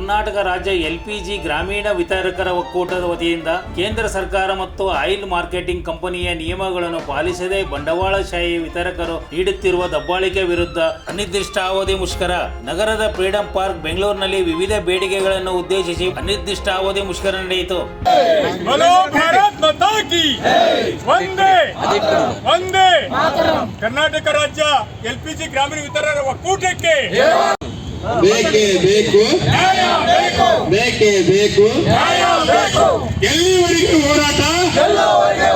ಕರ್ನಾಟಕ ರಾಜ್ಯ ಎಲ್ಪಿಜಿ ಗ್ರಾಮೀಣ ವಿತರಕರ ಒಕ್ಕೂಟದ ವತಿಯಿಂದ ಕೇಂದ್ರ ಸರ್ಕಾರ ಮತ್ತು ಆಯಿಲ್ ಮಾರ್ಕೆಟಿಂಗ್ ಕಂಪನಿಯ ನಿಯಮಗಳನ್ನು ಪಾಲಿಸದೆ ಬಂಡವಾಳಶಾಹಿ ವಿತರಕರು ನೀಡುತ್ತಿರುವ ದಬ್ಬಾಳಿಕೆ ವಿರುದ್ಧ ಅನಿರ್ದಿಷ್ಟಾವಧಿ ಮುಷ್ಕರ. ನಗರದ ಫ್ರೀಡಂ ಪಾರ್ಕ್ ಬೆಂಗಳೂರಿನಲ್ಲಿ ವಿವಿಧ ಬೇಡಿಕೆಗಳನ್ನು ಉದ್ದೇಶಿಸಿ ಅನಿರ್ದಿಷ್ಟಾವಧಿ ಮುಷ್ಕರ ನಡೆಯಿತು. ಕರ್ನಾಟಕ ರಾಜ್ಯ ಎಲ್ಪಿಜಿ ಗ್ರಾಮೀಣ ವಿತರಕರ ಒಕ್ಕೂಟಕ್ಕೆ ಬೇಕೇ ಬೇಕು, ಬೇಕೇ ಬೇಕು. ಎಲ್ಲಿವರೆಗೆ ಹೋರಾಟ, ಎಲ್ಲಿವರೆಗೆ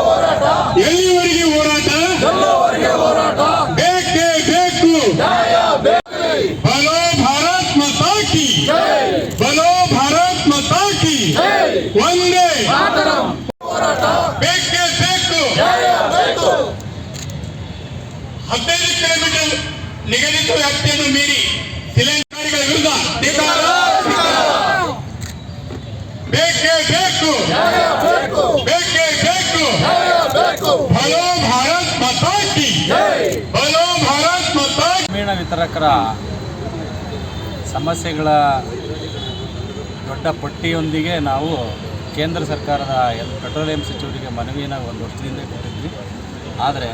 ಹೋರಾಟ, ಬೇಕೇ ಬೇಕು. ಬಲೋ ಭಾರತ್ ಮಾತಾ ಕಿ, ಬಲೋ ಭಾರತ್ ಮಾತಾ ಕಿ. ಒಂದೇ ಬೇಕೇ ಬೇಕು. 15 ಕಿಲೋಮೀಟರ್ ನಿಗದಿತ ವ್ಯಾಪ್ತಿಯನ್ನು ಮೀರಿ ಶಿಲಾಂಕಾರಿಗಳ ವಿರುದ್ಧ ಬೇಕೇ ಬೇಕು, ಬೇಕೇ ಬೇಕು. ಬಲೋ ಭಾರತ್ ಮಾತಾ ಕಿ, ಬಲೋ ಭಾರತ್ ಮಾತಾ. ಗ್ರಾಮೀಣ ವಿತರಕರ ಸಮಸ್ಯೆಗಳ ದೊಡ್ಡ ಪಟ್ಟಿಯೊಂದಿಗೆ ನಾವು ಕೇಂದ್ರ ಸರ್ಕಾರದ ಪೆಟ್ರೋಲಿಯಂ ಸಚಿವರಿಗೆ ಮನವಿನ ಒಂದು ವರ್ಷದಿಂದ ಕೊಟ್ಟಿದ್ವಿ. ಆದರೆ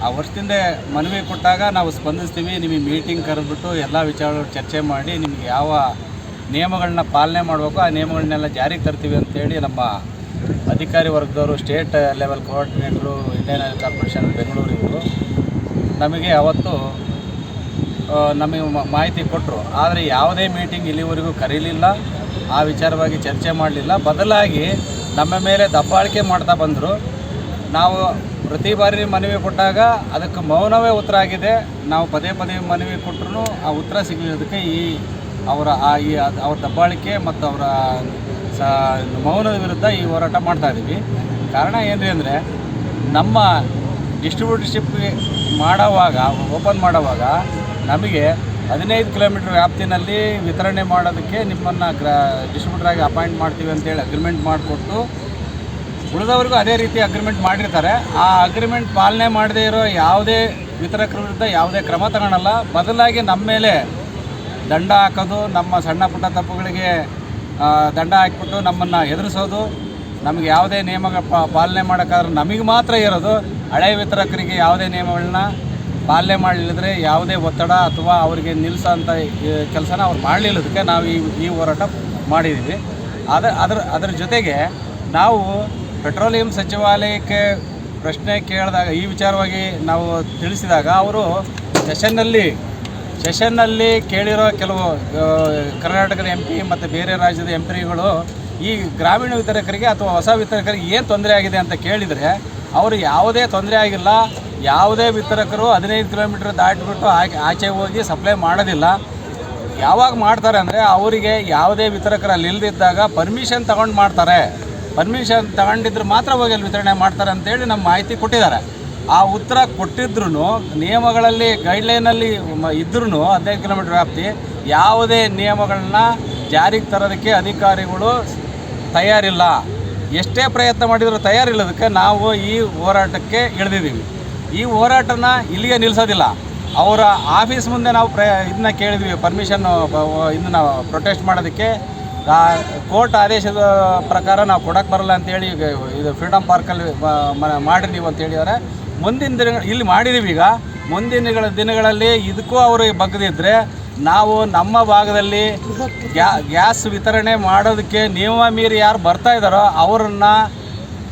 ಆ ವರ್ಷದಿಂದ ಮನವಿ ಕೊಟ್ಟಾಗ ನಾವು ಸ್ಪಂದಿಸ್ತೀವಿ, ನಿಮಗೆ ಮೀಟಿಂಗ್ ಕರೆದ್ಬಿಟ್ಟು ಎಲ್ಲ ವಿಚಾರಗಳು ಚರ್ಚೆ ಮಾಡಿ ನಿಮಗೆ ಯಾವ ನಿಯಮಗಳನ್ನ ಪಾಲನೆ ಮಾಡಬೇಕು ಆ ನಿಯಮಗಳನ್ನೆಲ್ಲ ಜಾರಿಗೆ ತರ್ತೀವಿ ಅಂತೇಳಿ ನಮ್ಮ ಅಧಿಕಾರಿ ವರ್ಗದವರು, ಸ್ಟೇಟ್ ಲೆವೆಲ್ ಕೋಆರ್ಡಿನೇಟ್ರು, ಇಂಡಿಯನ್ ಆಯಿಲ್ ಕಾರ್ಪೊರೇಷನ್ ಬೆಂಗಳೂರು ಇವರು ನಮಗೆ ಅವತ್ತು ನಮಗೆ ಮಾಹಿತಿ ಕೊಟ್ಟರು. ಆದರೆ ಯಾವುದೇ ಮೀಟಿಂಗ್ ಇಲ್ಲಿವರೆಗೂ ಕರೀಲಿಲ್ಲ, ಆ ವಿಚಾರವಾಗಿ ಚರ್ಚೆ ಮಾಡಲಿಲ್ಲ. ಬದಲಾಗಿ ನಮ್ಮ ಮೇಲೆ ದಬ್ಬಾಳಿಕೆ ಮಾಡ್ತಾ ಬಂದರು. ನಾವು ಪ್ರತಿ ಬಾರಿ ಮನವಿ ಕೊಟ್ಟಾಗ ಅದಕ್ಕೆ ಮೌನವೇ ಉತ್ತರ ಆಗಿದೆ. ನಾವು ಪದೇ ಪದೇ ಮನವಿ ಕೊಟ್ಟರು ಆ ಉತ್ತರ ಸಿಗಲಿದ್ದಕ್ಕೆ ಅವ್ರ ದಬ್ಬಾಳಿಕೆ ಮತ್ತು ಅವರ ಮೌನದ ವಿರುದ್ಧ ಈ ಹೋರಾಟ ಮಾಡ್ತಾಯಿದ್ದೀವಿ. ಕಾರಣ ಏನ್ರಿ ಅಂದರೆ, ನಮ್ಮ ಡಿಸ್ಟ್ರಿಬ್ಯೂಟರ್ಶಿಪ್ ಮಾಡೋವಾಗ, ಓಪನ್ ಮಾಡೋವಾಗ ನಮಗೆ 15 ಕಿಲೋಮೀಟ್ರ್ ವ್ಯಾಪ್ತಿನಲ್ಲಿ ವಿತರಣೆ ಮಾಡೋದಕ್ಕೆ ನಿಮ್ಮನ್ನು ಡಿಸ್ಟ್ರಿಬ್ಯೂಟ್ರಾಗಿ ಅಪಾಯಿಂಟ್ ಮಾಡ್ತೀವಿ ಅಂತೇಳಿ ಅಗ್ರಿಮೆಂಟ್ ಮಾಡಿಕೊಟ್ಟು ಉಳಿದವರಿಗೂ ಅದೇ ರೀತಿ ಅಗ್ರಿಮೆಂಟ್ ಮಾಡಿರ್ತಾರೆ. ಆ ಅಗ್ರಿಮೆಂಟ್ ಪಾಲನೆ ಮಾಡದೇ ಇರೋ ಯಾವುದೇ ವಿತರಕರ ವಿರುದ್ಧ ಯಾವುದೇ ಕ್ರಮ ತಗೊಳ್ಳಲ್ಲ. ಬದಲಾಗಿ ನಮ್ಮ ಮೇಲೆ ದಂಡ ಹಾಕೋದು, ನಮ್ಮ ಸಣ್ಣ ಪುಟ್ಟ ತಪ್ಪುಗಳಿಗೆ ದಂಡ ಹಾಕಿಬಿಟ್ಟು ನಮ್ಮನ್ನು ಎದುರಿಸೋದು, ನಮಗೆ ಯಾವುದೇ ನಿಯಮ ಪಾಲನೆ ಮಾಡೋಕ್ಕಾದ್ರೆ ನಮಗೆ ಮಾತ್ರ ಇರೋದು. ಹಳೆಯ ವಿತರಕರಿಗೆ ಯಾವುದೇ ನಿಯಮಗಳನ್ನ ಪಾಲನೆ ಮಾಡಲಿಲ್ಲದ್ರೆ ಯಾವುದೇ ಒತ್ತಡ ಅಥವಾ ಅವರಿಗೆ ನಿಲ್ಲಿಸೋಂಥ ಕೆಲಸನ ಅವ್ರು ಮಾಡಲಿಲ್ಲದಕ್ಕೆ ನಾವು ಈ ಹೋರಾಟ ಮಾಡಿದ್ದೀವಿ. ಅದರ ಜೊತೆಗೆ ನಾವು ಪೆಟ್ರೋಲಿಯಂ ಸಚಿವಾಲಯಕ್ಕೆ ಪ್ರಶ್ನೆ ಕೇಳಿದಾಗ, ಈ ವಿಚಾರವಾಗಿ ನಾವು ತಿಳಿಸಿದಾಗ, ಅವರು ಸೆಷನ್ನಲ್ಲಿ ಕೇಳಿರೋ ಕೆಲವು ಕರ್ನಾಟಕದ MP ಮತ್ತು ಬೇರೆ ರಾಜ್ಯದ MPಗಳು ಈ ಗ್ರಾಮೀಣ ವಿತರಕರಿಗೆ ಅಥವಾ ಹೊಸ ವಿತರಕರಿಗೆ ಏನು ತೊಂದರೆ ಆಗಿದೆ ಅಂತ ಕೇಳಿದರೆ ಅವರು ಯಾವುದೇ ತೊಂದರೆ ಆಗಿಲ್ಲ, ಯಾವುದೇ ವಿತರಕರು 15 ಕಿಲೋಮೀಟ್ರ್ ದಾಟಿಬಿಟ್ಟು ಆಚೆ ಹೋಗಿ ಸಪ್ಲೈ ಮಾಡೋದಿಲ್ಲ. ಯಾವಾಗ ಮಾಡ್ತಾರೆ ಅಂದರೆ, ಅವರಿಗೆ ಯಾವುದೇ ವಿತರಕರಲ್ಲಿ ಇಲ್ಲದಿದ್ದಾಗ ಪರ್ಮಿಷನ್ ತಗೊಂಡು ಮಾಡ್ತಾರೆ. ಪರ್ಮಿಷನ್ ತಗೊಂಡಿದ್ರೆ ಮಾತ್ರ ಹೋಗಿ ಅಲ್ಲಿ ವಿತರಣೆ ಮಾಡ್ತಾರೆ ಅಂತೇಳಿ ನಮ್ಮ ಮಾಹಿತಿ ಕೊಟ್ಟಿದ್ದಾರೆ. ಆ ಉತ್ತರ ಕೊಟ್ಟಿದ್ರೂ ನಿಯಮಗಳಲ್ಲಿ ಗೈಡ್ಲೈನಲ್ಲಿ ಇದ್ರೂ 15 ಕಿಲೋಮೀಟ್ರ್ ವ್ಯಾಪ್ತಿ ಯಾವುದೇ ನಿಯಮಗಳನ್ನ ಜಾರಿಗೆ ತರೋದಕ್ಕೆ ಅಧಿಕಾರಿಗಳು ತಯಾರಿಲ್ಲ. ಎಷ್ಟೇ ಪ್ರಯತ್ನ ಮಾಡಿದರೂ ತಯಾರಿಲ್ಲದಕ್ಕೆ ನಾವು ಈ ಹೋರಾಟಕ್ಕೆ ಇಳಿದಿದ್ದೀವಿ. ಈ ಹೋರಾಟನ ಇಲ್ಲಿಗೆ ನಿಲ್ಲಿಸೋದಿಲ್ಲ. ಅವರ ಆಫೀಸ್ ಮುಂದೆ ನಾವು ಇದನ್ನ ಕೇಳಿದ್ವಿ, ಪರ್ಮಿಷನ್ನು ಇದನ್ನು ಪ್ರೊಟೆಸ್ಟ್ ಮಾಡೋದಕ್ಕೆ. ಕೋರ್ಟ್ ಆದೇಶದ ಪ್ರಕಾರ ನಾವು ಕೊಡೋಕ್ಕೆ ಬರಲ್ಲ ಅಂತೇಳಿ ಇದು ಫ್ರೀಡಮ್ ಪಾರ್ಕಲ್ಲಿ ಮಾಡಿ ನೀವು ಅಂತ ಹೇಳಿದ್ದಾರೆ. ಮುಂದಿನ ದಿನಗಳು ಇಲ್ಲಿ ಮಾಡಿದ್ದೀವಿ. ಈಗ ಮುಂದಿನ ದಿನಗಳಲ್ಲಿ ಇದಕ್ಕೂ ಅವರು ಬಗ್ಗದಿದ್ದರೆ ನಾವು ನಮ್ಮ ಭಾಗದಲ್ಲಿ ಗ್ಯಾಸ್ ವಿತರಣೆ ಮಾಡೋದಕ್ಕೆ ನಿಯಮ ಮೀರಿ ಯಾರು ಬರ್ತಾ ಇದ್ದಾರೋ ಅವರನ್ನು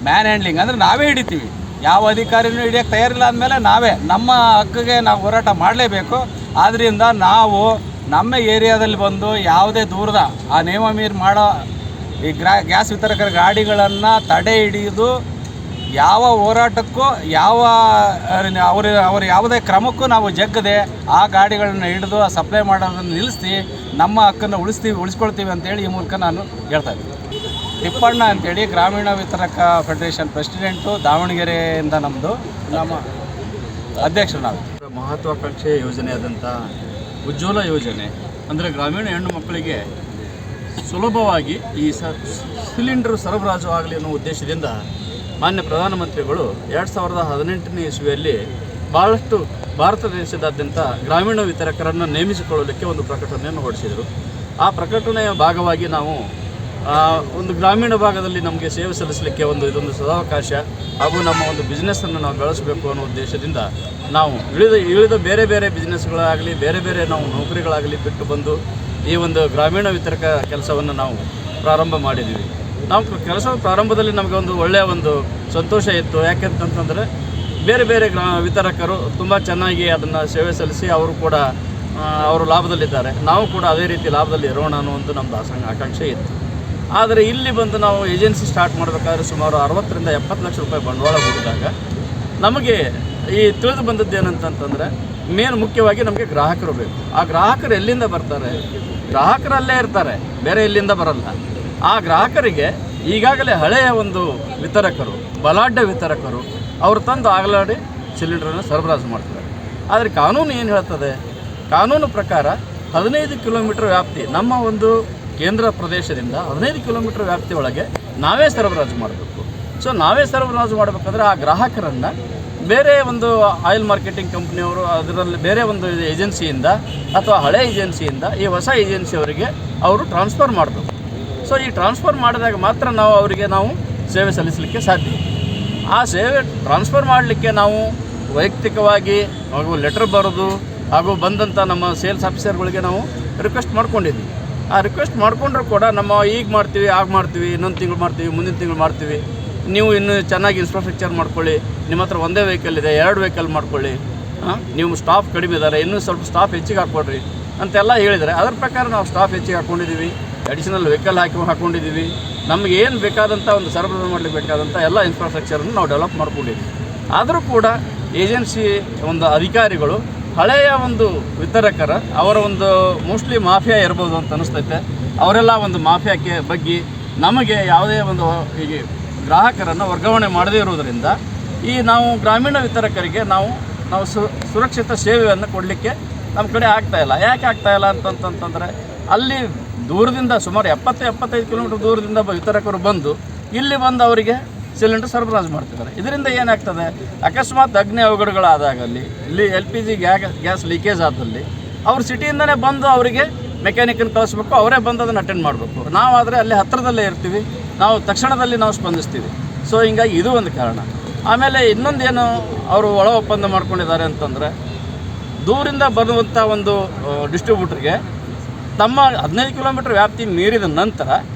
ಮ್ಯಾನ್ ಹ್ಯಾಂಡ್ಲಿಂಗ್ ಅಂದರೆ ನಾವೇ ಹಿಡಿತೀವಿ. ಯಾವ ಅಧಿಕಾರಿನೂ ಹಿಡಿಯೋಕ್ಕೆ ತಯಾರಿಲ್ಲ ಅಂದಮೇಲೆ ನಾವೇ ನಮ್ಮ ಹಕ್ಕಿಗೆ ನಾವು ಹೋರಾಟ ಮಾಡಲೇಬೇಕು. ಆದ್ದರಿಂದ ನಾವು ನಮ್ಮ ಏರಿಯಾದಲ್ಲಿ ಬಂದು ಯಾವುದೇ ದೂರದ ಆ ನಿಯಮ ಮೀರಿ ಮಾಡೋ ಈ ಗ್ಯಾಸ್ ವಿತರಕರ ಗಾಡಿಗಳನ್ನು ತಡೆ ಹಿಡಿಯೋದು ಯಾವ ಹೋರಾಟಕ್ಕೂ ಅವರು ಯಾವುದೇ ಕ್ರಮಕ್ಕೂ ನಾವು ಜಗ್ಗದೆ ಆ ಗಾಡಿಗಳನ್ನು ಹಿಡಿದು ಸಪ್ಲೈ ಮಾಡೋದನ್ನು ನಿಲ್ಲಿಸಿ ನಮ್ಮ ಹಕ್ಕನ್ನು ಉಳಿಸ್ಕೊಳ್ತೀವಿ ಅಂತೇಳಿ ಈ ಮೂಲಕ ನಾನು ಹೇಳ್ತಾ ಇದ್ದೀನಿ. ತಿಪ್ಪಣ್ಣ ಅಂತೇಳಿ ಗ್ರಾಮೀಣ ವಿತರಕ ಫೆಡರೇಷನ್ ಪ್ರೆಸಿಡೆಂಟು, ದಾವಣಗೆರೆಯಿಂದ ನಮ್ಮ ಅಧ್ಯಕ್ಷರು ನಾವು. ಮಹತ್ವಾಕಾಂಕ್ಷೆಯ ಯೋಜನೆಯಾದಂಥ ಉಜ್ವಲ ಯೋಜನೆ ಅಂದರೆ ಗ್ರಾಮೀಣ ಹೆಣ್ಣು ಮಕ್ಕಳಿಗೆ ಸುಲಭವಾಗಿ ಈ ಸಿಲಿಂಡರ್ ಸರಬರಾಜು ಆಗಲಿ ಅನ್ನೋ ಉದ್ದೇಶದಿಂದ ಮಾನ್ಯ ಪ್ರಧಾನಮಂತ್ರಿಗಳು 2018ನೇ ಇಸ್ವಿಯಲ್ಲಿ ಭಾಳಷ್ಟು ಭಾರತ ದೇಶದಾದ್ಯಂತ ಗ್ರಾಮೀಣ ವಿತರಕರನ್ನು ನೇಮಿಸಿಕೊಳ್ಳಲಿಕ್ಕೆ ಒಂದು ಪ್ರಕಟಣೆಯನ್ನು ಹೊರಡಿಸಿದರು. ಆ ಪ್ರಕಟಣೆಯ ಭಾಗವಾಗಿ ನಾವು ಒಂದು ಗ್ರಾಮೀಣ ಭಾಗದಲ್ಲಿ ನಮಗೆ ಸೇವೆ ಸಲ್ಲಿಸಲಿಕ್ಕೆ ಇದೊಂದು ಸದಾವಕಾಶ ಹಾಗೂ ನಮ್ಮ ಒಂದು ಬಿಸ್ನೆಸ್ಸನ್ನು ನಾವು ಬೆಳೆಸಬೇಕು ಅನ್ನೋ ಉದ್ದೇಶದಿಂದ ನಾವು ಇಳಿದ ಬೇರೆ ಬೇರೆ ಬಿಸ್ನೆಸ್ಗಳಾಗಲಿ ಬೇರೆ ಬೇರೆ ನಾವು ನೌಕರಿಗಳಾಗಲಿ ಬಿಟ್ಟು ಬಂದು ಈ ಒಂದು ಗ್ರಾಮೀಣ ವಿತರಕ ಕೆಲಸವನ್ನು ನಾವು ಪ್ರಾರಂಭ ಮಾಡಿದ್ದೀವಿ. ನಾವು ಕೆಲಸದ ಪ್ರಾರಂಭದಲ್ಲಿ ನಮಗೆ ಒಂದು ಒಳ್ಳೆಯ ಒಂದು ಸಂತೋಷ ಇತ್ತು. ಯಾಕೆಂತಂತಂದರೆ ಬೇರೆ ಬೇರೆ ವಿತರಕರು ತುಂಬ ಚೆನ್ನಾಗಿ ಅದನ್ನು ಸೇವೆ ಸಲ್ಲಿಸಿ ಅವರು ಕೂಡ ಅವರು ಲಾಭದಲ್ಲಿದ್ದಾರೆ, ನಾವು ಕೂಡ ಅದೇ ರೀತಿ ಲಾಭದಲ್ಲಿ ಇರೋಣ ಅನ್ನುವಂಥ ನಮ್ಮದು ಆಕಾಂಕ್ಷೆ ಇತ್ತು. ಆದರೆ ಇಲ್ಲಿ ಬಂದು ನಾವು ಏಜೆನ್ಸಿ ಸ್ಟಾರ್ಟ್ ಮಾಡಬೇಕಾದ್ರೆ ಸುಮಾರು 60 ರಿಂದ 70 ಲಕ್ಷ ರೂಪಾಯಿ ಬಂಡವಾಳ ಹೂಡಿದಾಗ ನಮಗೆ ಈ ತಿಳಿದು ಬಂದದ್ದು ಏನಂತಂತಂದರೆ ಮುಖ್ಯವಾಗಿ ನಮಗೆ ಗ್ರಾಹಕರು ಬೇಕು. ಆ ಗ್ರಾಹಕರು ಎಲ್ಲಿಂದ ಬರ್ತಾರೆ? ಗ್ರಾಹಕರಲ್ಲೇ ಇರ್ತಾರೆ, ಬೇರೆ ಎಲ್ಲಿಂದ ಬರಲ್ಲ. ಆ ಗ್ರಾಹಕರಿಗೆ ಈಗಾಗಲೇ ಹಳೆಯ ಒಂದು ವಿತರಕರು, ಬಲಾಢ್ಯ ವಿತರಕರು ಅವರು ತಂದು ಆಗಲಾಡಿ ಸಿಲಿಂಡರನ್ನು ಸರಬರಾಜು ಮಾಡ್ತಾರೆ. ಆದರೆ ಕಾನೂನು ಏನು ಹೇಳ್ತದೆ? ಕಾನೂನು ಪ್ರಕಾರ 15 ಕಿಲೋಮೀಟರ್ ವ್ಯಾಪ್ತಿ, ನಮ್ಮ ಒಂದು ಕೇಂದ್ರ ಪ್ರದೇಶದಿಂದ 15 ಕಿಲೋಮೀಟರ್ ವ್ಯಾಪ್ತಿ ಒಳಗೆ ನಾವೇ ಸರಬರಾಜು ಮಾಡಬೇಕು. ಸೊ ನಾವೇ ಸರಬರಾಜು ಮಾಡಬೇಕಾದ್ರೆ ಆ ಗ್ರಾಹಕರನ್ನು ಬೇರೆ ಒಂದು ಆಯಿಲ್ ಮಾರ್ಕೆಟಿಂಗ್ ಕಂಪ್ನಿಯವರು ಅದರಲ್ಲಿ ಬೇರೆ ಒಂದು ಏಜೆನ್ಸಿಯಿಂದ ಅಥವಾ ಹಳೆ ಏಜೆನ್ಸಿಯಿಂದ ಈ ಹೊಸ ಏಜೆನ್ಸಿಯವರಿಗೆ ಅವರು ಟ್ರಾನ್ಸ್ಫರ್ ಮಾಡಬೇಕು. ಸೊ ಈ ಟ್ರಾನ್ಸ್ಫರ್ ಮಾಡಿದಾಗ ಮಾತ್ರ ನಾವು ಸೇವೆ ಸಲ್ಲಿಸಲಿಕ್ಕೆ ಸಾಧ್ಯ. ಆ ಸೇವೆ ಟ್ರಾನ್ಸ್ಫರ್ ಮಾಡಲಿಕ್ಕೆ ನಾವು ವೈಯಕ್ತಿಕವಾಗಿ ಹಾಗೂ ಲೆಟರ್ ಬರೋದು ಹಾಗೂ ಬಂದಂಥ ನಮ್ಮ ಸೇಲ್ಸ್ ಆಫೀಸರ್ಗಳಿಗೆ ನಾವು ರಿಕ್ವೆಸ್ಟ್ ಮಾಡ್ಕೊಂಡಿದ್ವಿ. ಆ ರಿಕ್ವೆಸ್ಟ್ ಮಾಡಿಕೊಂಡ್ರೂ ಕೂಡ ನಮ್ಮ ಈಗ ಮಾಡ್ತೀವಿ, ಆಗ ಮಾಡ್ತೀವಿ, ಇನ್ನೊಂದು ತಿಂಗಳು ಮಾಡ್ತೀವಿ, ಮುಂದಿನ ತಿಂಗಳು ಮಾಡ್ತೀವಿ, ನೀವು ಇನ್ನೂ ಚೆನ್ನಾಗಿ ಇನ್ಫ್ರಾಸ್ಟ್ರಕ್ಚರ್ ಮಾಡ್ಕೊಳ್ಳಿ, ನಿಮ್ಮ ಹತ್ರ ಒಂದೇ ವೆಹಿಕಲ್ ಇದೆ, 2 ವೆಹಿಕಲ್ ಮಾಡ್ಕೊಳ್ಳಿ, ನೀವು ಸ್ಟಾಫ್ ಕಡಿಮೆ ಇದ್ದಾರೆ, ಇನ್ನೂ ಸ್ವಲ್ಪ ಸ್ಟಾಫ್ ಹೆಚ್ಚಿಗೆ ಹಾಕ್ಕೊಡ್ರಿ ಅಂತೆಲ್ಲ ಹೇಳಿದರೆ ಅದರ ಪ್ರಕಾರ ನಾವು ಸ್ಟಾಫ್ ಹೆಚ್ಚಿಗೆ ಹಾಕ್ಕೊಂಡಿದ್ದೀವಿ, ಅಡಿಷನಲ್ ವೆಹಿಕಲ್ ಹಾಕ್ಕೊಂಡಿದ್ದೀವಿ. ನಮಗೆ ಏನು ಬೇಕಾದಂಥ ಒಂದು ಸರಬರಾಜು ಮಾಡಲಿಕ್ಕೆ ಬೇಕಾದಂಥ ಎಲ್ಲ ಇನ್ಫ್ರಾಸ್ಟ್ರಕ್ಚರನ್ನು ನಾವು ಡೆವಲಪ್ ಮಾಡ್ಕೊಂಡಿದ್ದೀವಿ. ಆದರೂ ಕೂಡ ಏಜೆನ್ಸಿ ಒಂದು ಅಧಿಕಾರಿಗಳು ಹಳೆಯ ಒಂದು ವಿತರಕರ ಅವರ ಒಂದು ಮೋಸ್ಟ್ಲಿ ಮಾಫಿಯಾ ಇರ್ಬೋದು ಅಂತ ಅನಿಸ್ತೈತೆ. ಅವರೆಲ್ಲ ಒಂದು ಮಾಫಿಯಾಕ್ಕೆ ಬಗ್ಗೆ ನಮಗೆ ಯಾವುದೇ ಒಂದು ಈಗ ಗ್ರಾಹಕರನ್ನು ವರ್ಗಾವಣೆ ಮಾಡದೇ ಇರೋದರಿಂದ ಈ ನಾವು ಗ್ರಾಮೀಣ ವಿತರಕರಿಗೆ ನಾವು ಸುರಕ್ಷಿತ ಸೇವೆಯನ್ನು ಕೊಡಲಿಕ್ಕೆ ನಮ್ಮ ಕಡೆ ಆಗ್ತಾಯಿಲ್ಲ. ಯಾಕೆ ಆಗ್ತಾಯಿಲ್ಲ ಅಂತಂತಂದರೆ ಅಲ್ಲಿ ದೂರದಿಂದ ಸುಮಾರು 70-75 ಕಿಲೋಮೀಟರ್ ದೂರದಿಂದ ವಿತರಕರು ಬಂದು ಇಲ್ಲಿ ಬಂದು ಅವರಿಗೆ ಸಿಲಿಂಡರ್ ಸರಬರಾಜು ಮಾಡ್ತಿದ್ದಾರೆ. ಇದರಿಂದ ಏನಾಗ್ತದೆ? ಅಕಸ್ಮಾತ್ ಅಗ್ನಿ ಅವಘಡಗಳಾದಾಗಲ್ಲಿ ಇಲ್ಲಿ LPG ಗ್ಯಾಸ್ ಲೀಕೇಜ್ ಆದಲ್ಲಿ ಅವ್ರು ಸಿಟಿಯಿಂದನೇ ಬಂದು ಅವರಿಗೆ ಮೆಕ್ಯಾನಿಕನ್ನು ಕಳಿಸ್ಬೇಕು, ಅವರೇ ಬಂದು ಅದನ್ನು ಅಟೆಂಡ್ ಮಾಡಬೇಕು. ನಾವಾದರೆ ಅಲ್ಲಿ ಹತ್ತಿರದಲ್ಲೇ ಇರ್ತೀವಿ, ನಾವು ತಕ್ಷಣದಲ್ಲಿ ನಾವು ಸ್ಪಂದಿಸ್ತೀವಿ. ಸೊ ಹಿಂಗಾಗಿ ಇದು ಒಂದು ಕಾರಣ. ಆಮೇಲೆ ಇನ್ನೊಂದೇನು ಅವರು ಒಳ ಒಪ್ಪಂದ ಮಾಡ್ಕೊಂಡಿದ್ದಾರೆ ಅಂತಂದರೆ ದೂರಿಂದ ಬರುವಂಥ ಒಂದು ಡಿಸ್ಟ್ರಿಬ್ಯೂಟ್ರಿಗೆ ತಮ್ಮ 15 ಕಿಲೋಮೀಟರ್ ವ್ಯಾಪ್ತಿ ಮೀರಿದ ನಂತರ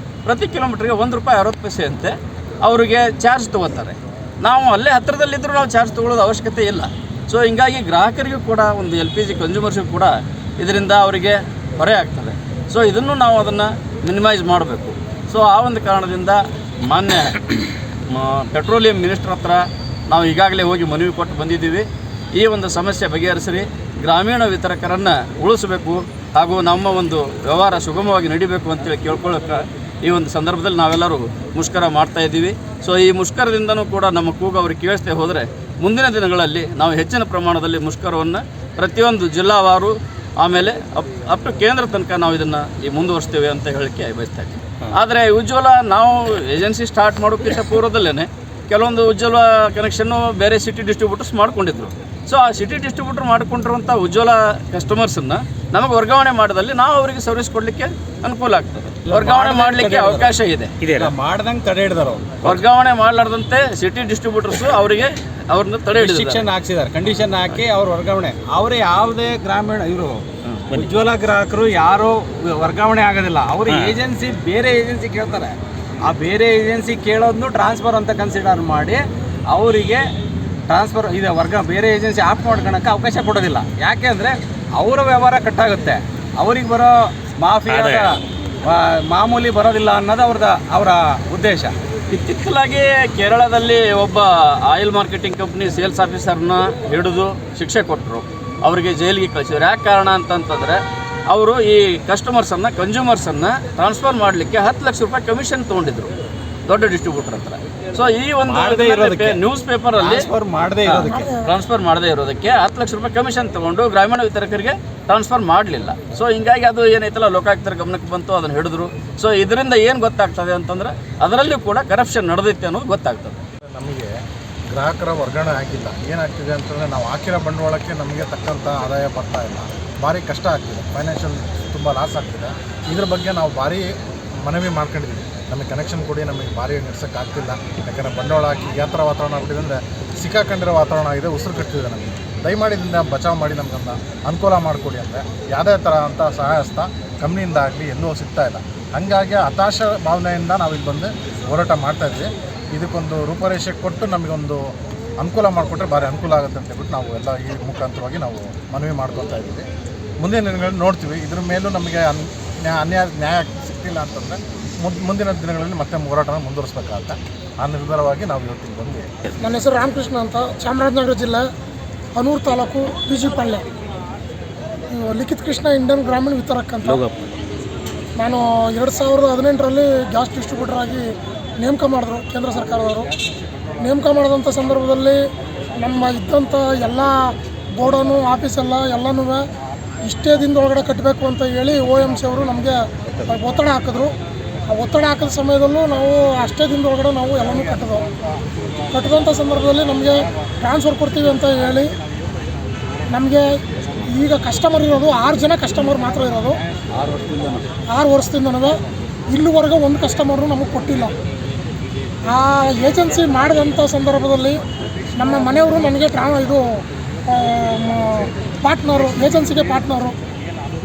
ಪ್ರತಿ ಕಿಲೋಮೀಟ್ರಿಗೆ ₹1.60 ಅಂತೆ ಅವರಿಗೆ ಚಾರ್ಜ್ ತೊಗೋತಾರೆ. ನಾವು ಅಲ್ಲೇ ಹತ್ತಿರದಲ್ಲಿದ್ದರೂ ನಾವು ಚಾರ್ಜ್ ತೊಗೊಳ್ಳೋದು ಅವಶ್ಯಕತೆ ಇಲ್ಲ. ಸೊ ಹಿಂಗಾಗಿ ಗ್ರಾಹಕರಿಗೂ ಕೂಡ ಒಂದು LPG ಕನ್ಸ್ಯೂಮರ್ಸಿಗೂ ಕೂಡ ಇದರಿಂದ ಅವರಿಗೆ ಹೊರೆ ಆಗ್ತದೆ. ಸೊ ಇದನ್ನು ನಾವು ಅದನ್ನು ಮಿನಿಮೈಸ್ ಮಾಡಬೇಕು. ಸೊ ಆ ಒಂದು ಕಾರಣದಿಂದ ಮಾನ್ಯ ಪೆಟ್ರೋಲಿಯಂ ಮಿನಿಸ್ಟರ್ ಹತ್ರ ನಾವು ಈಗಾಗಲೇ ಹೋಗಿ ಮನವಿ ಕೊಟ್ಟು ಬಂದಿದ್ದೀವಿ. ಈ ಒಂದು ಸಮಸ್ಯೆ ಬಗೆಹರಿಸಿ ಗ್ರಾಮೀಣ ವಿತರಕರನ್ನು ಉಳಿಸಬೇಕು ಹಾಗೂ ನಮ್ಮ ಒಂದು ವ್ಯವಹಾರ ಸುಗಮವಾಗಿ ನಡಿಬೇಕು ಅಂತೇಳಿ ಕೇಳ್ಕೊಳ್ಳೋಕೆ ಈ ಒಂದು ಸಂದರ್ಭದಲ್ಲಿ ನಾವೆಲ್ಲರೂ ಮುಷ್ಕರ ಮಾಡ್ತಾಯಿದ್ದೀವಿ. ಸೊ ಈ ಮುಷ್ಕರದಿಂದನೂ ಕೂಡ ನಮ್ಮ ಕೂಗು ಅವ್ರಿಗೆ ಕೇಳಿಸ್ತೆ ಹೋದರೆ ಮುಂದಿನ ದಿನಗಳಲ್ಲಿ ನಾವು ಹೆಚ್ಚಿನ ಪ್ರಮಾಣದಲ್ಲಿ ಮುಷ್ಕರವನ್ನು ಪ್ರತಿಯೊಂದು ಜಿಲ್ಲಾವಾರು ಆಮೇಲೆ ಅಪ್ ಟು ಕೇಂದ್ರ ತನಕ ನಾವು ಇದನ್ನು ಮುಂದುವರಿಸ್ತೇವೆ ಅಂತ ಹೇಳಿಕೆ ಬಯಸ್ತಾ ಇದ್ದೀವಿ. ಆದರೆ ಉಜ್ವಲ ನಾವು ಏಜೆನ್ಸಿ ಸ್ಟಾರ್ಟ್ ಮಾಡೋಕ್ಕಿಂತ ಪೂರ್ವದಲ್ಲೇ ಕೆಲವೊಂದು ಉಜ್ವಲ ಕನೆಕ್ಷನ್ನು ಬೇರೆ ಸಿಟಿ ಡಿಸ್ಟ್ರಿಬ್ಯೂಟರ್ಸ್ ಮಾಡ್ಕೊಂಡಿದ್ರು. ಸೊ ಆ ಸಿಟಿ ಡಿಸ್ಟ್ರಿಬ್ಯೂಟರ್ ಮಾಡ್ಕೊಂಡಿರುವಂಥ ಉಜ್ವಲ ಕಸ್ಟಮರ್ಸನ್ನು ನಮಗೆ ವರ್ಗಾವಣೆ ಮಾಡಿದಲ್ಲಿ ನಾವು ಅವರಿಗೆ ಸರ್ವಿಸ್ ಕೊಡಲಿಕ್ಕೆ ಅನುಕೂಲ ಆಗ್ತದೆ. ವರ್ಗಾವಣೆ ಮಾಡಲಿಕ್ಕೆ ಅವಕಾಶ ಇದೆ. ಮಾಡ್ದಂಗೆ ತಡೆ ಹಿಡಿದಾರೆ. ವರ್ಗಾವಣೆ ಮಾಡಲಾರ್ದಂತೆ ಸಿಟಿ ಡಿಸ್ಟ್ರಿಬ್ಯೂಟರ್ಸು ಅವರಿಗೆ ಅವ್ರನ್ನ ತಡೆ ಹಿಡಿದು ಶಿಕ್ಷಣ ಹಾಕ್ಸಿದ್ದಾರೆ, ಕಂಡೀಷನ್ ಹಾಕಿ ಅವ್ರ ವರ್ಗಾವಣೆ. ಅವರೇ ಯಾವುದೇ ಗ್ರಾಮೀಣ ಇವರು ಉಜ್ವಲ ಗ್ರಾಹಕರು ಯಾರೋ ವರ್ಗಾವಣೆ ಆಗೋದಿಲ್ಲ. ಅವರು ಏಜೆನ್ಸಿ ಬೇರೆ ಏಜೆನ್ಸಿ ಕೇಳ್ತಾರೆ, ಆ ಬೇರೆ ಏಜೆನ್ಸಿ ಕೇಳೋದನ್ನು ಟ್ರಾನ್ಸ್ಫರ್ ಅಂತ ಕನ್ಸಿಡರ್ ಮಾಡಿ ಅವರಿಗೆ ಟ್ರಾನ್ಸ್ಫರ್ ಇದೆ ಬೇರೆ ಏಜೆನ್ಸಿ ಆಫ್ ಮಾಡ್ಕೊಳಕ್ಕೆ ಅವಕಾಶ ಕೊಡೋದಿಲ್ಲ. ಯಾಕೆ ಅಂದರೆ ಅವರ ವ್ಯವಹಾರ ಕಟ್ಟಾಗುತ್ತೆ, ಅವ್ರಿಗೆ ಬರೋ ಮಾಫಿಯಾದ ಮಾಮೂಲಿ ಬರೋದಿಲ್ಲ ಅನ್ನೋದು ಅವರ ಉದ್ದೇಶ. ಇತ್ತಿತ್ತಲಾಗಿ ಕೇರಳದಲ್ಲಿ ಒಬ್ಬ ಆಯಿಲ್ ಮಾರ್ಕೆಟಿಂಗ್ ಕಂಪ್ನಿ ಸೇಲ್ಸ್ ಆಫೀಸರ್ನ ಹಿಡಿದು ಶಿಕ್ಷೆ ಕೊಟ್ಟರು, ಅವರಿಗೆ ಜೈಲಿಗೆ ಕಳಿಸಿದ್ರು. ಯಾಕೆ ಕಾರಣ ಅಂತಂತಂದರೆ ಅವರು ಈ ಕನ್ಸ್ಯೂಮರ್ಸನ್ನು ಟ್ರಾನ್ಸ್ಫರ್ ಮಾಡಲಿಕ್ಕೆ 10 ಲಕ್ಷ ರೂಪಾಯಿ ಕಮಿಷನ್ ತೊಗೊಂಡಿದ್ರು ದೊಡ್ಡ ಡಿಸ್ಟ್ರಿಬ್ಯೂಟರ್ ಹತ್ರ. ಸೊ ಈ ಒಂದು ನ್ಯೂಸ್ ಪೇಪರಲ್ಲಿ ಟ್ರಾನ್ಸ್ಫರ್ ಮಾಡದೇ ಇರೋದಕ್ಕೆ 10 ಲಕ್ಷ ರೂಪಾಯಿ ಕಮಿಷನ್ ತೊಗೊಂಡು ಗ್ರಾಮೀಣ ವಿತರಕರಿಗೆ ಟ್ರಾನ್ಸ್ಫರ್ ಮಾಡಲಿಲ್ಲ. ಸೊ ಹಿಂಗಾಗಿ ಅದು ಏನೈತಲ್ಲ ಲೋಕಾಯುಕ್ತರ ಗಮನಕ್ಕೆ ಬಂತು, ಅದನ್ನು ಹಿಡಿದ್ರು. ಸೊ ಇದರಿಂದ ಏನು ಗೊತ್ತಾಗ್ತದೆ ಅಂತಂದರೆ ಅದರಲ್ಲೂ ಕೂಡ ಕರಪ್ಷನ್ ನಡೆದೈತೆ ಅನ್ನೋದು ಗೊತ್ತಾಗ್ತದೆ. ನಮಗೆ ಗ್ರಾಹಕರ ವರ್ಗಾವಣೆ ಆಗಿಲ್ಲ. ಏನಾಗ್ತಿದೆ ಅಂತಂದರೆ ನಾವು ಹಾಕಿರೋ ಬಂಡವಾಳಕ್ಕೆ ನಮಗೆ ತಕ್ಕಂಥ ಆದಾಯ ಬರ್ತಾ ಇಲ್ಲ, ಭಾರಿ ಕಷ್ಟ ಆಗ್ತಿದೆ. ಫೈನಾನ್ಷಿಯಲ್ ತುಂಬ ತುಂಬ ಲಾಸ್ ಆಗ್ತಿದೆ. ಇದ್ರ ಬಗ್ಗೆ ನಾವು ಭಾರಿ ಮನವಿ ಮಾಡ್ಕೊಂಡಿದ್ದೀವಿ, ನಮಗೆ ಕನೆಕ್ಷನ್ ಕೊಡಿ, ನಮಗೆ ಭಾರಿ ನಡೆಸೋಕ್ಕಾಗ್ತಿಲ್ಲ. ಯಾಕಂದರೆ ಬಂಡವಾಳ ಹಾಕಿ ಯಾವ ಥರ ವಾತಾವರಣ ಆಗ್ಬಿಟ್ಟಿದೆ ಅಂದರೆ ಸಿಕ್ಕಾಕೊಂಡಿರೋ ವಾತಾವರಣ ಆಗಿದೆ, ಉಸಿರು ಕಟ್ತಿದೆ ನಮಗೆ. ದಯಮಾಡಿ ಇದರಿಂದ ಬಚಾವ್ ಮಾಡಿ ನಮಗನ್ನ ಅನುಕೂಲ ಮಾಡಿಕೊಡಿ ಅಂದರೆ ಯಾವುದೇ ಥರ ಅಂಥ ಸಹಾಯಸ್ತ ಕಂಪ್ನಿಯಿಂದ ಆಗಲಿ ಎಲ್ಲೂ ಸಿಗ್ತಾಯಿಲ್ಲ. ಹಾಗಾಗಿ ಹತಾಶ ಭಾವನೆಯಿಂದ ನಾವು ಇಲ್ಲಿ ಬಂದು ಹೋರಾಟ ಮಾಡ್ತಾಯಿದ್ವಿ. ಇದಕ್ಕೊಂದು ರೂಪರೇಷೆ ಕೊಟ್ಟು ನಮಗೊಂದು ಅನುಕೂಲ ಮಾಡಿಕೊಟ್ರೆ ಭಾರಿ ಅನುಕೂಲ ಆಗುತ್ತೆ ಅಂತ ಹೇಳ್ಬಿಟ್ಟು ನಾವು ಎಲ್ಲ ಈ ಮುಖಾಂತರವಾಗಿ ನಾವು ಮನವಿ ಮಾಡ್ಕೊತಾ ಇದ್ದೀವಿ. ಮುಂದಿನ ದಿನಗಳಲ್ಲಿ ನೋಡ್ತೀವಿ, ಇದ್ರ ಮೇಲೂ ನಮಗೆ ನ್ಯಾಯ ಸಿಗ್ತಿಲ್ಲ ಅಂತಂದರೆ ಮುಂದಿನ ದಿನಗಳಲ್ಲಿ ಮತ್ತೆ ಹೋರಾಟನ ಮುಂದುವರಿಸಬೇಕಾಗತ್ತೆ. ಆ ನಿರ್ಧಾರವಾಗಿ ನಾವು ಇವತ್ತಿಗೆ ಬಂದು. ನನ್ನ ಹೆಸರು ರಾಮಕೃಷ್ಣ ಅಂತ, ಚಾಮರಾಜನಗರ ಜಿಲ್ಲೆ ಹನೂರು ತಾಲೂಕು PG ಪಾಳ್ಯ, ಲಿಖಿತ್ ಕೃಷ್ಣ ಇಂಡಿಯನ್ ಗ್ರಾಮೀಣ ವಿತರಕ್ ಅಂತ. ನಾನು 2018ರಲ್ಲಿ ಗ್ಯಾಸ್ ಡಿಸ್ಟ್ರಿಬ್ಯೂಟರ್ ಆಗಿ ನೇಮಕ ಮಾಡಿದ್ರು ಕೇಂದ್ರ ಸರ್ಕಾರದವರು. ನೇಮಕ ಮಾಡಿದಂಥ ಸಂದರ್ಭದಲ್ಲಿ ನಮ್ಮ ಇದ್ದಂಥ ಎಲ್ಲ ಬೋರ್ಡನು ಆಫೀಸೆಲ್ಲ ಎಲ್ಲನೂ ಇಷ್ಟೇ ದಿನದೊಳಗಡೆ ಕಟ್ಟಬೇಕು ಅಂತ ಹೇಳಿ OMC ಅವರು ನಮಗೆ ಒತ್ತಡ ಹಾಕಿದ್ರು. ಆ ಒತ್ತಡ ಹಾಕಿದ ಸಮಯದಲ್ಲೂ ನಾವು ಅಷ್ಟೇ ದಿನದೊಳಗಡೆ ನಾವು ಎಲ್ಲನೂ ಕಟ್ಟಿದಂಥ ಸಂದರ್ಭದಲ್ಲಿ ನಮಗೆ ಟ್ರಾನ್ಸ್ಫರ್ ಕೊಡ್ತೀವಿ ಅಂತ ಹೇಳಿ ನಮಗೆ ಈಗ ಕಸ್ಟಮರ್ ಇರೋದು 6 ಜನ ಕಸ್ಟಮರ್ ಮಾತ್ರ ಇರೋದು. 6 ವರ್ಷದಿಂದ ನನಗೆ ಇಲ್ಲಿವರೆಗೂ ಒಂದು ಕಸ್ಟಮರು ನಮಗೆ ಕೊಟ್ಟಿಲ್ಲ. ಆ ಏಜೆನ್ಸಿ ಮಾಡಿದಂಥ ಸಂದರ್ಭದಲ್ಲಿ ನಮ್ಮ ಮನೆಯವರು ನನಗೆ ಪಾರ್ಟ್ನರು, ಏಜೆನ್ಸಿಗೆ ಪಾರ್ಟ್ನರು.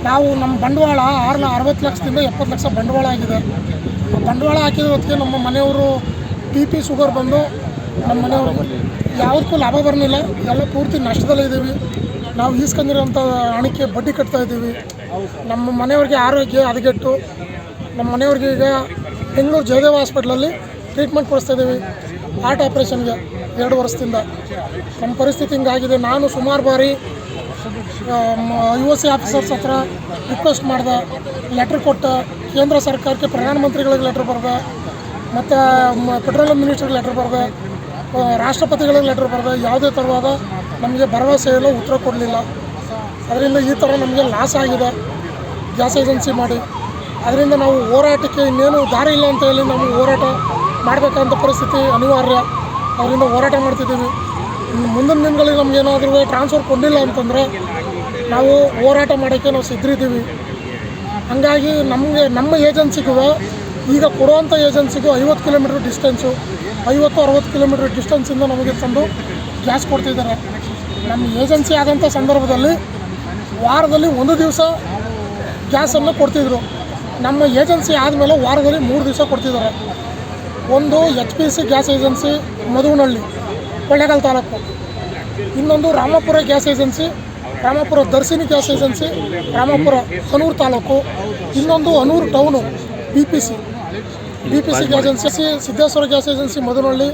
ನಾವು ನಮ್ಮ ಬಂಡವಾಳ 60 ಲಕ್ಷದಿಂದ 70 ಲಕ್ಷ ಬಂಡವಾಳ ಆಗಿದೆ. ಬಂಡವಾಳ ಹಾಕಿದ ಹೊತ್ತಿಗೆ ನಮ್ಮ ಮನೆಯವರು BP ಶುಗರ್ ಬಂದು ನಮ್ಮ ಮನೆಯವರು ಯಾವುದಕ್ಕೂ ಲಾಭ ಬರಲಿಲ್ಲ, ಎಲ್ಲ ಪೂರ್ತಿ ನಷ್ಟದಲ್ಲೇ ಇದ್ದೀವಿ. ನಾವು ಈಸ್ಕೊಂಡಿರೋಂಥ ಹಣಕ್ಕೆ ಬಡ್ಡಿ ಕಟ್ತಾ ಇದ್ದೀವಿ. ನಮ್ಮ ಮನೆಯವ್ರಿಗೆ ಆರೋಗ್ಯ ಹದಗೆಟ್ಟು ನಮ್ಮ ಮನೆಯವ್ರಿಗೆ ಈಗ ಬೆಂಗಳೂರು ಜಯದೇವ ಹಾಸ್ಪಿಟ್ಲಲ್ಲಿ ಟ್ರೀಟ್ಮೆಂಟ್ ಕೊಡಿಸ್ತಾ ಇದ್ದೀವಿ, ಹಾರ್ಟ್ ಆಪ್ರೇಷನ್ಗೆ 2 ವರ್ಷದಿಂದ. ನಮ್ಮ ಪರಿಸ್ಥಿತಿ ಹಿಂಗಾಗಿದೆ. ನಾನು ಸುಮಾರು ಬಾರಿ UOC ಆಫೀಸರ್ಸ್ ಹತ್ರ ರಿಕ್ವೆಸ್ಟ್ ಮಾಡಿದೆ, ಲೆಟ್ರ್ ಕೊಟ್ಟೆ, ಕೇಂದ್ರ ಸರ್ಕಾರಕ್ಕೆ ಪ್ರಧಾನಮಂತ್ರಿಗಳಿಗೆ ಲೆಟ್ರ್ ಬರೆದೆ, ಮತ್ತು ಪೆಟ್ರೋಲಿಯಂ ಮಿನಿಸ್ಟ್ರಿಗೆ ಲೆಟ್ರ್ ಬರೆದೆ, ರಾಷ್ಟ್ರಪತಿಗಳಿಗೆ ಲೆಟ್ರ್ ಬರೆದೆ. ಯಾವುದೇ ಥರವಾದ ನಮಗೆ ಭರವಸೆ ಇಲ್ಲ, ಉತ್ತರ ಕೊಡಲಿಲ್ಲ. ಅದರಿಂದ ಈ ಥರ ನಮಗೆ ಲಾಸ್ ಆಗಿದೆ ಗ್ಯಾಸ್ ಏಜೆನ್ಸಿ ಮಾಡಿ. ಅದರಿಂದ ನಾವು ಹೋರಾಟಕ್ಕೆ ಇನ್ನೇನು ದಾರಿ ಇಲ್ಲ ಅಂತ ಹೇಳಿ ನಾವು ಹೋರಾಟ ಮಾಡಬೇಕಂತ ಪರಿಸ್ಥಿತಿ ಅನಿವಾರ್ಯ. ಅದರಿಂದ ಹೋರಾಟ ಮಾಡ್ತಿದ್ದೀವಿ. ಮುಂದಿನ ದಿನಗಳಿಗೆ ನಮಗೇನಾದರೂ ಟ್ರಾನ್ಸ್ಫರ್ ಕೊಡಲಿಲ್ಲ ಅಂತಂದರೆ ನಾವು ಹೋರಾಟ ಮಾಡೋಕ್ಕೆ ನಾವು ಸಿದ್ಧರಿದ್ದೀವಿ. ಹಾಗಾಗಿ ನಮ್ಮ ಏಜೆನ್ಸಿಗೂ ಈಗ ಕೊಡುವಂಥ ಏಜೆನ್ಸಿಗೂ 50 ಕಿಲೋಮೀಟ್ರ್ ಡಿಸ್ಟೆನ್ಸು, 50-60 ಕಿಲೋಮೀಟ್ರ್ ಡಿಸ್ಟೆನ್ಸಿಂದ ನಮಗೆ ತಂದು ಗ್ಯಾಸ್ ಕೊಡ್ತಿದ್ದಾರೆ. ನಮ್ಮ ಏಜೆನ್ಸಿ ಆದಂಥ ಸಂದರ್ಭದಲ್ಲಿ ವಾರದಲ್ಲಿ 1 ದಿವಸ ಗ್ಯಾಸನ್ನು ಕೊಡ್ತಿದ್ರು. ನಮ್ಮ ಏಜೆನ್ಸಿ ಆದಮೇಲೆ ವಾರದಲ್ಲಿ 3 ದಿವಸ ಕೊಡ್ತಿದ್ದಾರೆ. ಒಂದು HPC gas agency Madhuvanahalli Kollegal taluk, ಇನ್ನೊಂದು Ramapura gas agency, Ramapura Darshini gas agency Ramapura Hanur taluk, ಇನ್ನೊಂದು Hanur town BPC gas agency, Siddeshwara gas agency Madhuvanahalli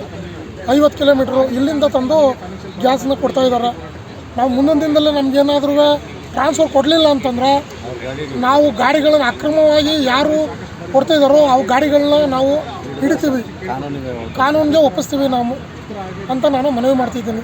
50 kilometre ಇಲ್ಲಿಂದ ತಂದು ಗ್ಯಾಸನ್ನ ಕೊಡ್ತಾಯಿದ್ದಾರೆ. ನಾವು ಮುಂದಿನ ದಿನದಲ್ಲಿ ನಮಗೇನಾದ್ರೂ ಟ್ರಾನ್ಸ್ಫರ್ ಕೊಡಲಿಲ್ಲ ಅಂತಂದರೆ ನಾವು ಗಾಡಿಗಳನ್ನು ಅಕ್ರಮವಾಗಿ ಯಾರು ಕೊಡ್ತಾಯಿದ್ದಾರೋ ಅವು ಗಾಡಿಗಳನ್ನ ನಾವು ಹಿಡಿತೀವಿ, ಕಾನೂನಿಗೆ ಒಪ್ಪಿಸ್ತೀವಿ ನಾವು ಅಂತ ನಾನು ಮನವಿ ಮಾಡ್ತಿದ್ದೀನಿ.